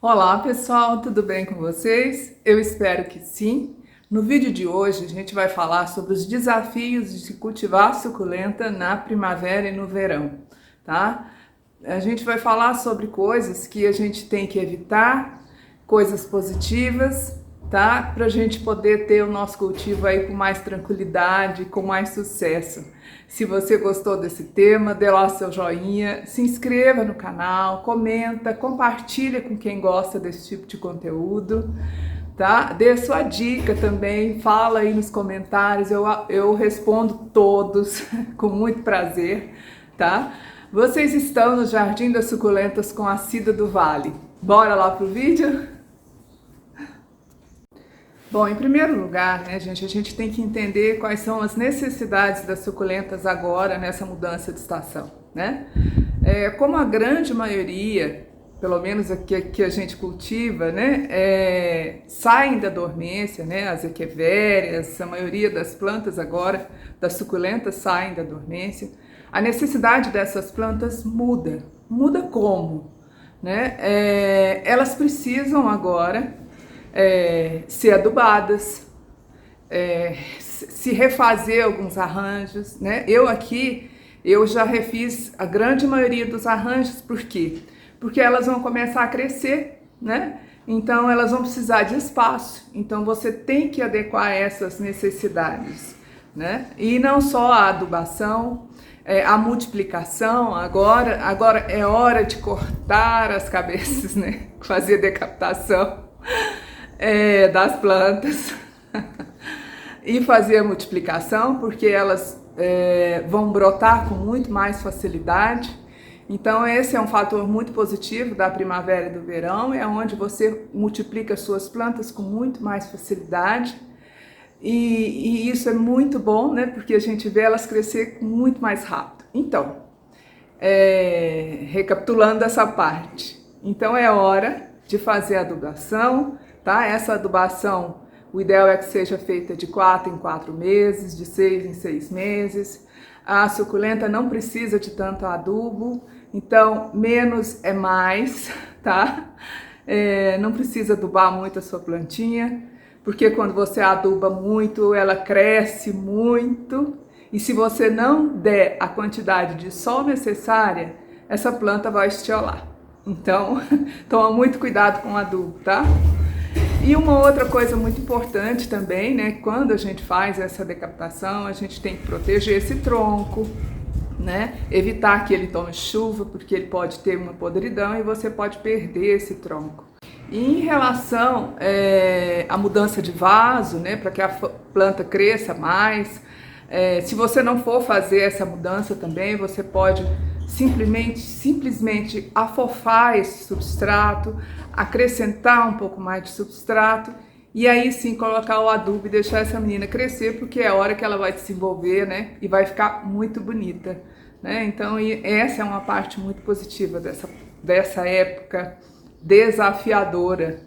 Olá pessoal, tudo bem com vocês? Eu espero que sim. No vídeo de hoje a gente vai falar sobre os desafios de se cultivar suculenta na primavera e no verão, tá? A gente vai falar sobre coisas que a gente tem que evitar, coisas positivas, tá? Para a gente poder ter o nosso cultivo aí com mais tranquilidade, com mais sucesso. Se você gostou desse tema, dê lá seu joinha, se inscreva no canal, comenta, compartilha com quem gosta desse tipo de conteúdo, tá? Dê sua dica também, fala aí nos comentários, eu respondo todos com muito prazer, tá? Vocês estão no Jardim das Suculentas com a Cida do Vale. Bora lá pro vídeo? Bom, em primeiro lugar, né, gente, a gente tem que entender quais são as necessidades das suculentas agora nessa mudança de estação, né? Como a grande maioria, pelo menos aqui que a gente cultiva, né, saem da dormência, né, as equevérias, a maioria das plantas agora, das suculentas saem da dormência, a necessidade dessas plantas muda. Muda como? Né? Elas precisam agora ser adubadas, se refazer alguns arranjos, né? Eu já refiz a grande maioria dos arranjos, por quê? Porque elas vão começar a crescer, né? Então elas vão precisar de espaço, então você tem que adequar essas necessidades, né? E não só a adubação, a multiplicação, agora é hora de cortar as cabeças, né? Fazer decapitação das plantas e fazer a multiplicação, porque elas vão brotar com muito mais facilidade. Então esse é um fator muito positivo da primavera e do verão, é onde você multiplica suas plantas com muito mais facilidade e isso é muito bom, né? Porque a gente vê elas crescer muito mais rápido. Então, recapitulando essa parte, então é hora de fazer a adubação, tá? Essa adubação, o ideal é que seja feita de 4 em 4 meses, de 6 em 6 meses. A suculenta não precisa de tanto adubo, então menos é mais, tá? Não precisa adubar muito a sua plantinha, porque quando você aduba muito, ela cresce muito, e se você não der a quantidade de sol necessária, essa planta vai estiolar. Então, toma muito cuidado com o adubo, tá? E uma outra coisa muito importante também, né? Quando a gente faz essa decapitação, a gente tem que proteger esse tronco, né? Evitar que ele tome chuva, porque ele pode ter uma podridão e você pode perder esse tronco. E em relação à mudança de vaso, né? Para que a planta cresça mais, se você não for fazer essa mudança também, você pode simplesmente afofar esse substrato, acrescentar um pouco mais de substrato e aí sim colocar o adubo e deixar essa menina crescer, porque é a hora que ela vai desenvolver, né? E vai ficar muito bonita, né? Então essa é uma parte muito positiva dessa época desafiadora.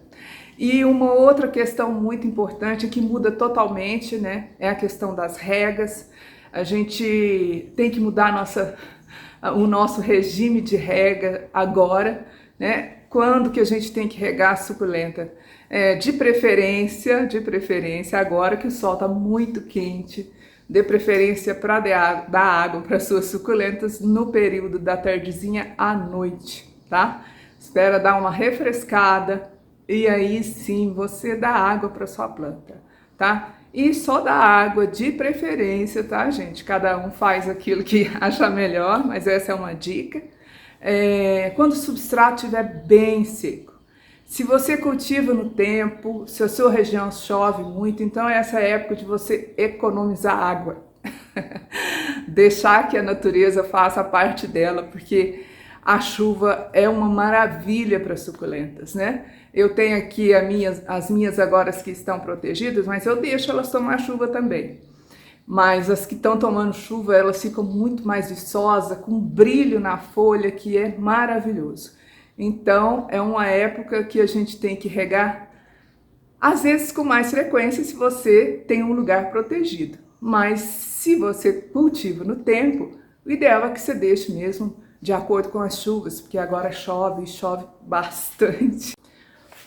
E uma outra questão muito importante que muda totalmente, né? É a questão das regas. A gente tem que mudar o nosso regime de rega agora, né? Quando que a gente tem que regar a suculenta? De preferência, agora que o sol está muito quente, de preferência para dar água para suas suculentas no período da tardezinha à noite, tá? Espera dar uma refrescada e aí sim você dá água para sua planta, tá? E só dá água de preferência, tá, gente? Cada um faz aquilo que acha melhor, mas essa é uma dica. Quando o substrato estiver bem seco. Se você cultiva no tempo, se a sua região chove muito, então essa é a época de você economizar água. Deixar que a natureza faça a parte dela, porque a chuva é uma maravilha para suculentas, né? Eu tenho aqui as minhas agora que estão protegidas, mas eu deixo elas tomar chuva também. Mas as que estão tomando chuva, elas ficam muito mais viçosas, com brilho na folha, que é maravilhoso. Então, é uma época que a gente tem que regar, às vezes com mais frequência, se você tem um lugar protegido. Mas se você cultiva no tempo, o ideal é que você deixe mesmo de acordo com as chuvas, porque agora chove e chove bastante.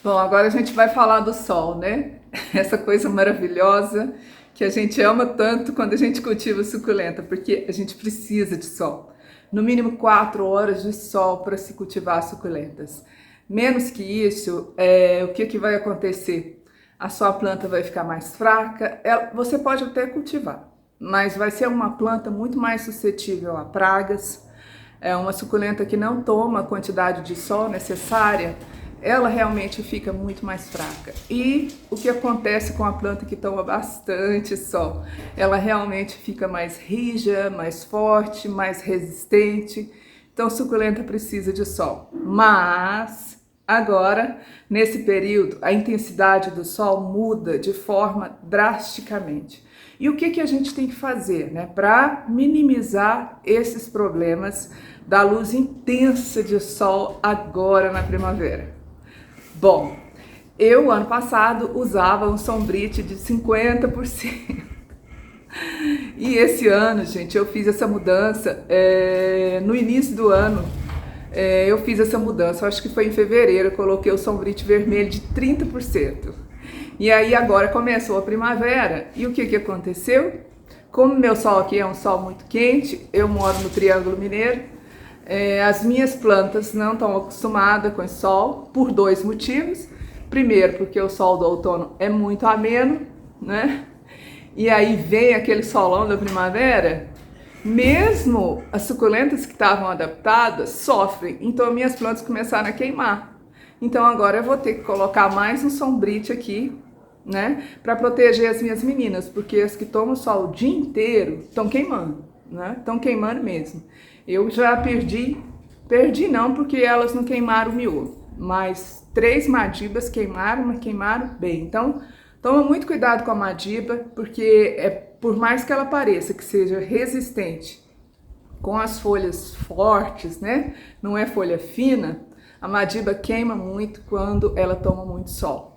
Bom, agora a gente vai falar do sol, né? Essa coisa maravilhosa que a gente ama tanto quando a gente cultiva suculenta, porque a gente precisa de sol. No mínimo 4 horas de sol para se cultivar suculentas. Menos que isso, o que vai acontecer? A sua planta vai ficar mais fraca, você pode até cultivar, mas vai ser uma planta muito mais suscetível a pragas. É uma suculenta que não toma a quantidade de sol necessária, ela realmente fica muito mais fraca. E o que acontece com a planta que toma bastante sol? Ela realmente fica mais rija, mais forte, mais resistente. Então, suculenta precisa de sol. Mas agora, nesse período, a intensidade do sol muda de forma drasticamente. E o que a gente tem que fazer, né, para minimizar esses problemas da luz intensa de sol agora na primavera? Bom, eu ano passado usava um sombrite de 50%. E esse ano, gente, eu fiz essa mudança no início do ano. Eu fiz essa mudança, acho que foi em fevereiro, eu coloquei o sombrite vermelho de 30%. E aí agora começou a primavera, e o que aconteceu? Como meu sol aqui é um sol muito quente, eu moro no Triângulo Mineiro, as minhas plantas não estão acostumadas com esse sol por 2 motivos. Primeiro, porque o sol do outono é muito ameno, né? E aí vem aquele solão da primavera, mesmo as suculentas que estavam adaptadas sofrem, então minhas plantas começaram a queimar. Então agora eu vou ter que colocar mais um sombrite aqui, né, para proteger as minhas meninas, porque as que tomam sol o dia inteiro estão queimando, né? Estão queimando mesmo. Eu já perdi não, porque elas não queimaram o miolo, mas 3 madibas queimaram, mas queimaram bem. Então toma muito cuidado com a madiba, porque por mais que ela pareça que seja resistente com as folhas fortes, né? Não é folha fina, a madiba queima muito quando ela toma muito sol.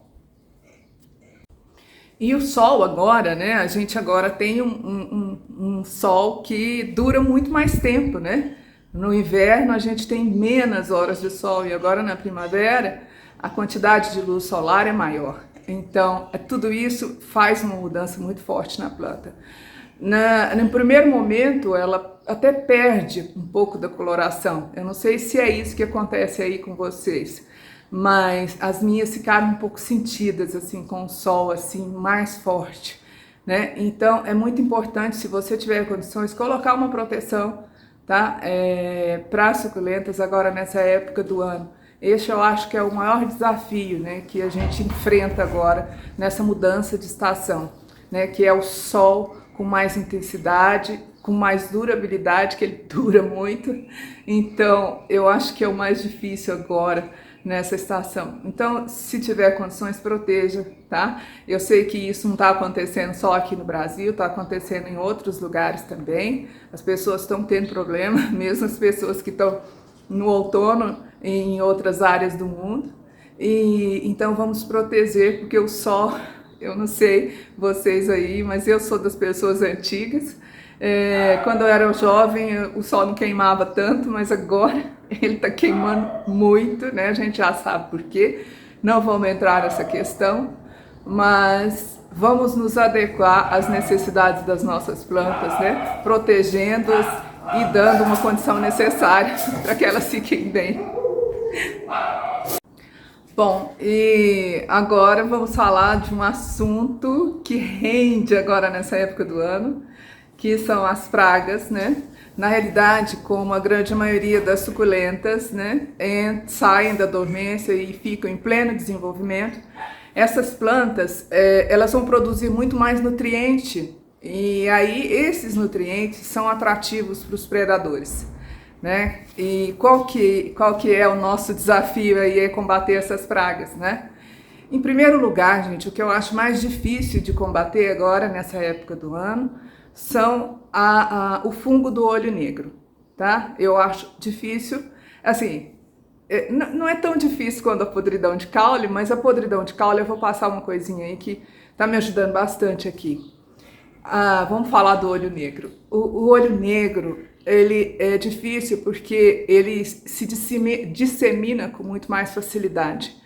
E o sol agora, né? A gente agora tem um sol que dura muito mais tempo, né? No inverno a gente tem menos horas de sol e agora na primavera a quantidade de luz solar é maior. Então, tudo isso faz uma mudança muito forte na planta. No primeiro momento, ela até perde um pouco da coloração. Eu não sei se é isso que acontece aí com vocês, mas as minhas ficaram um pouco sentidas, assim, com o sol assim mais forte, né? Então, é muito importante, se você tiver condições, colocar uma proteção, tá? Para suculentas agora nessa época do ano. Esse eu acho que é o maior desafio, né, que a gente enfrenta agora nessa mudança de estação, né, que é o sol com mais intensidade, com mais durabilidade, que ele dura muito. Então, eu acho que é o mais difícil agora nessa estação. Então, se tiver condições, proteja, tá? Eu sei que isso não está acontecendo só aqui no Brasil, está acontecendo em outros lugares também. As pessoas estão tendo problema, mesmo as pessoas que estão no outono em outras áreas do mundo. E então vamos proteger, porque o sol, eu não sei vocês aí, mas eu sou das pessoas antigas. Quando eu era jovem o sol não queimava tanto, mas agora ele está queimando muito, né? A gente já sabe por quê, não vamos entrar nessa questão, mas vamos nos adequar às necessidades das nossas plantas, né? Protegendo-as e dando uma condição necessária para que elas fiquem bem. Bom, e agora vamos falar de um assunto que rende agora nessa época do ano, que são as pragas, né? Na realidade, como a grande maioria das suculentas, né, saem da dormência e ficam em pleno desenvolvimento, essas plantas, elas vão produzir muito mais nutriente, e aí esses nutrientes são atrativos para os predadores, né? E qual que é o nosso desafio aí, é combater essas pragas, né? Em primeiro lugar, gente, o que eu acho mais difícil de combater agora, nessa época do ano, são o fungo do olho negro, tá? Eu acho difícil, assim, não é tão difícil quanto a podridão de caule, mas a podridão de caule eu vou passar uma coisinha aí que tá me ajudando bastante aqui. Vamos falar do olho negro. O olho negro, ele é difícil porque ele se dissemina com muito mais facilidade.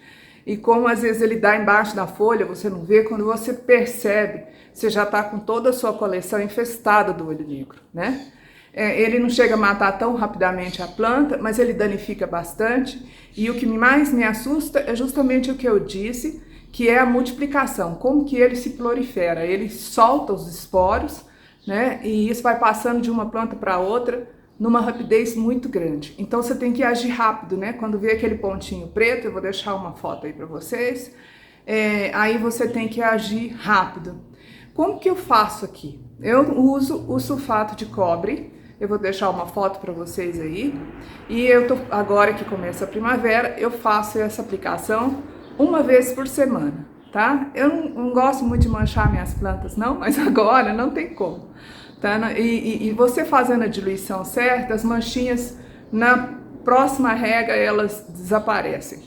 e como às vezes ele dá embaixo da folha, você não vê, quando você percebe, você já está com toda a sua coleção infestada do olho negro, né? Ele não chega a matar tão rapidamente a planta, mas ele danifica bastante, e o que mais me assusta é justamente o que eu disse, que é a multiplicação, como que ele se prolifera, ele solta os esporos, né? E isso vai passando de uma planta para outra numa rapidez muito grande. Então você tem que agir rápido, né? Quando vê aquele pontinho preto, eu vou deixar uma foto aí para vocês, aí você tem que agir rápido. Como que eu faço aqui? Eu uso o sulfato de cobre, eu vou deixar uma foto para vocês aí, e agora que começa a primavera, eu faço essa aplicação uma vez por semana, tá? Eu não gosto muito de manchar minhas plantas não, mas agora não tem como, tá? E você fazendo a diluição certa, as manchinhas na próxima rega elas desaparecem,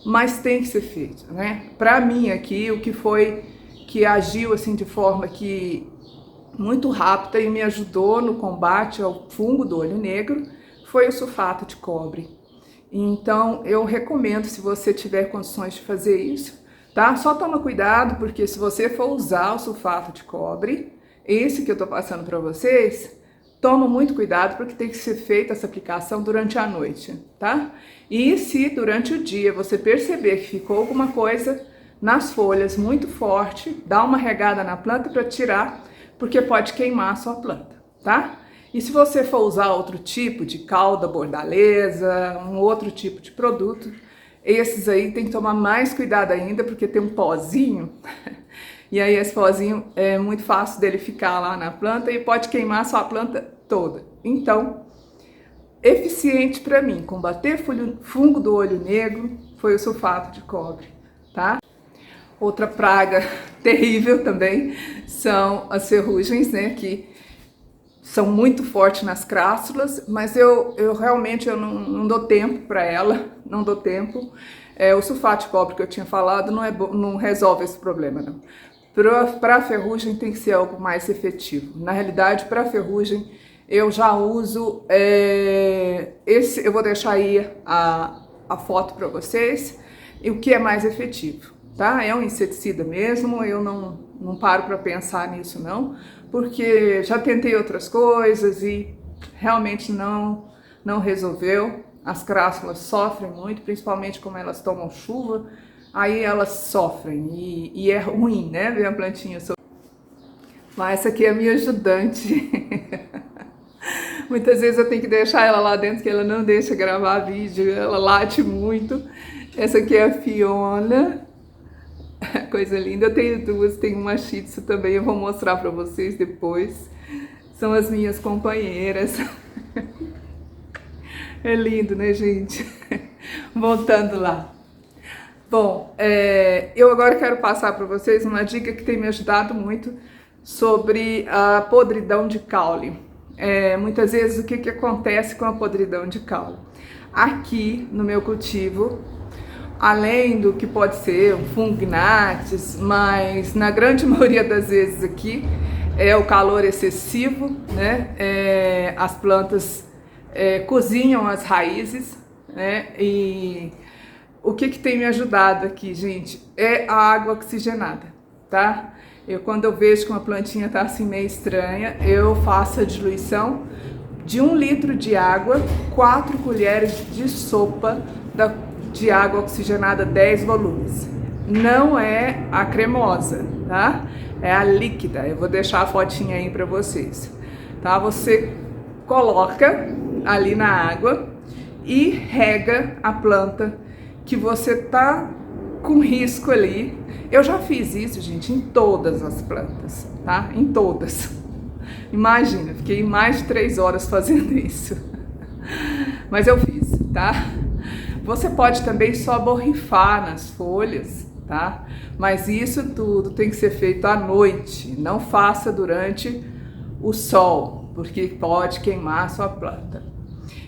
mas tem que ser feito, né? Para mim aqui, o que foi que agiu assim de forma que muito rápida e me ajudou no combate ao fungo do olho negro foi o sulfato de cobre. Então eu recomendo, se você tiver condições de fazer isso, tá? Só toma cuidado, porque se você for usar o sulfato de cobre, esse que eu tô passando para vocês, toma muito cuidado, porque tem que ser feita essa aplicação durante a noite, tá? E se durante o dia você perceber que ficou alguma coisa nas folhas muito forte, dá uma regada na planta para tirar, porque pode queimar a sua planta, tá? E se você for usar outro tipo de calda bordaleza, um outro tipo de produto, esses aí tem que tomar mais cuidado ainda, porque tem um pozinho, e aí esse pozinho é muito fácil dele ficar lá na planta e pode queimar a sua planta toda. Então, eficiente para mim combater fungo do olho negro foi o sulfato de cobre, tá? Outra praga terrível também são as ferrugens, né, que são muito fortes nas crástulas, mas eu realmente não dou tempo para ela, não dou tempo. O sulfato de cobre que eu tinha falado não resolve esse problema, não. Para a ferrugem tem que ser algo mais efetivo. Na realidade, para a ferrugem eu já uso eu vou deixar aí a foto para vocês, e o que é mais efetivo. Tá? É um inseticida mesmo, eu não paro para pensar nisso não, porque já tentei outras coisas e realmente não resolveu. As crástulas sofrem muito, principalmente como elas tomam chuva, aí elas sofrem e é ruim, né, ver a plantinha sofrer. Mas essa aqui é a minha ajudante. Muitas vezes eu tenho que deixar ela lá dentro, que ela não deixa gravar vídeo, ela late muito. Essa aqui é a Fiona. Coisa linda. Eu tenho duas, tenho uma Shih Tzu também, eu vou mostrar para vocês depois. São as minhas companheiras. É lindo, né, gente? Voltando lá. Bom, eu agora quero passar para vocês uma dica que tem me ajudado muito sobre a podridão de caule. Muitas vezes o que acontece com a podridão de caule? Aqui no meu cultivo, além do que pode ser um fungnates, mas na grande maioria das vezes aqui é o calor excessivo, né? As plantas cozinham as raízes, né? E o que tem me ajudado aqui, gente, é a água oxigenada, tá? Quando eu vejo que uma plantinha tá assim meio estranha, eu faço a diluição de 1 litro de água, 4 colheres de sopa de água oxigenada 10 volumes. Não é a cremosa, tá? É a líquida. Eu vou deixar a fotinha aí para vocês, tá? Você coloca ali na água e rega a planta que você tá com risco ali. Eu já fiz isso, gente, em todas as plantas, tá? Em todas. Imagina, fiquei mais de 3 horas fazendo isso. Mas eu fiz, tá? Você pode também só borrifar nas folhas, tá? Mas isso tudo tem que ser feito à noite. Não faça durante o sol, porque pode queimar a sua planta.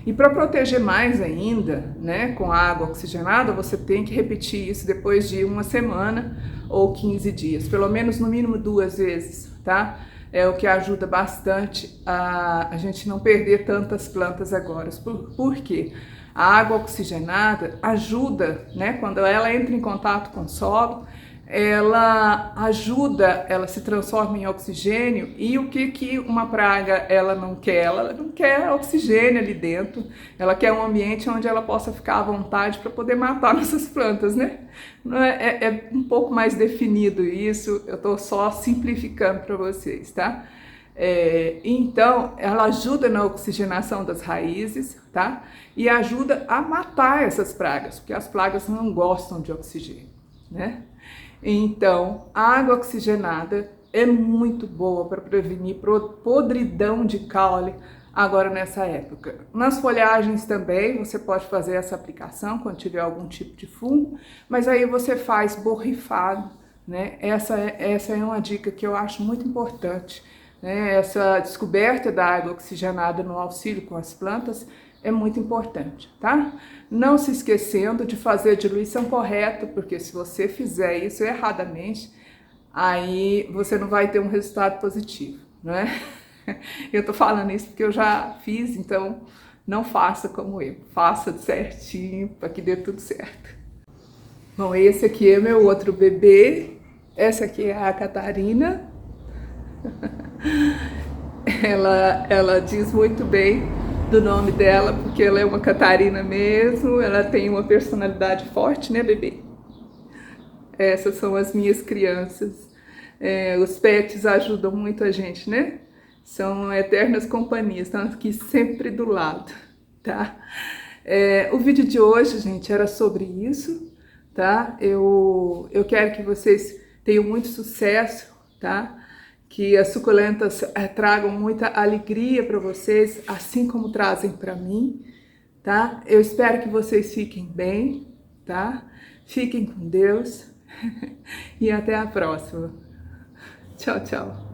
E para proteger mais ainda, né, com água oxigenada, você tem que repetir isso depois de 1 semana ou 15 dias, pelo menos no mínimo 2 vezes, tá? É o que ajuda bastante a gente não perder tantas plantas agora. Por quê? A água oxigenada ajuda, né? Quando ela entra em contato com o solo, ela ajuda, ela se transforma em oxigênio. E o que uma praga ela não quer? Ela não quer oxigênio ali dentro, ela quer um ambiente onde ela possa ficar à vontade para poder matar nossas plantas, né? É um pouco mais definido isso, eu estou só simplificando para vocês, tá? Então, ela ajuda na oxigenação das raízes, tá? E ajuda a matar essas pragas, porque as pragas não gostam de oxigênio, né? Então, a água oxigenada é muito boa para prevenir podridão de caule agora nessa época. Nas folhagens também você pode fazer essa aplicação quando tiver algum tipo de fungo, mas aí você faz borrifado, né? Essa é uma dica que eu acho muito importante, né? Essa descoberta da água oxigenada no auxílio com as plantas é muito importante, tá? Não se esquecendo de fazer a diluição correta, porque se você fizer isso erradamente, aí você não vai ter um resultado positivo, né? Eu tô falando isso porque eu já fiz, então não faça como eu, faça certinho para que dê tudo certo. Bom, esse aqui é meu outro bebê, essa aqui é a Catarina. Ela diz muito bem do nome dela, porque ela é uma Catarina mesmo, ela tem uma personalidade forte, né, bebê? Essas são as minhas crianças. Os pets ajudam muito a gente, né? São eternas companhias, estão aqui sempre do lado, tá? O vídeo de hoje, gente, era sobre isso, tá? Eu quero que vocês tenham muito sucesso, tá? Que as suculentas tragam muita alegria para vocês, assim como trazem para mim, tá? Eu espero que vocês fiquem bem, tá? Fiquem com Deus e até a próxima. Tchau, tchau.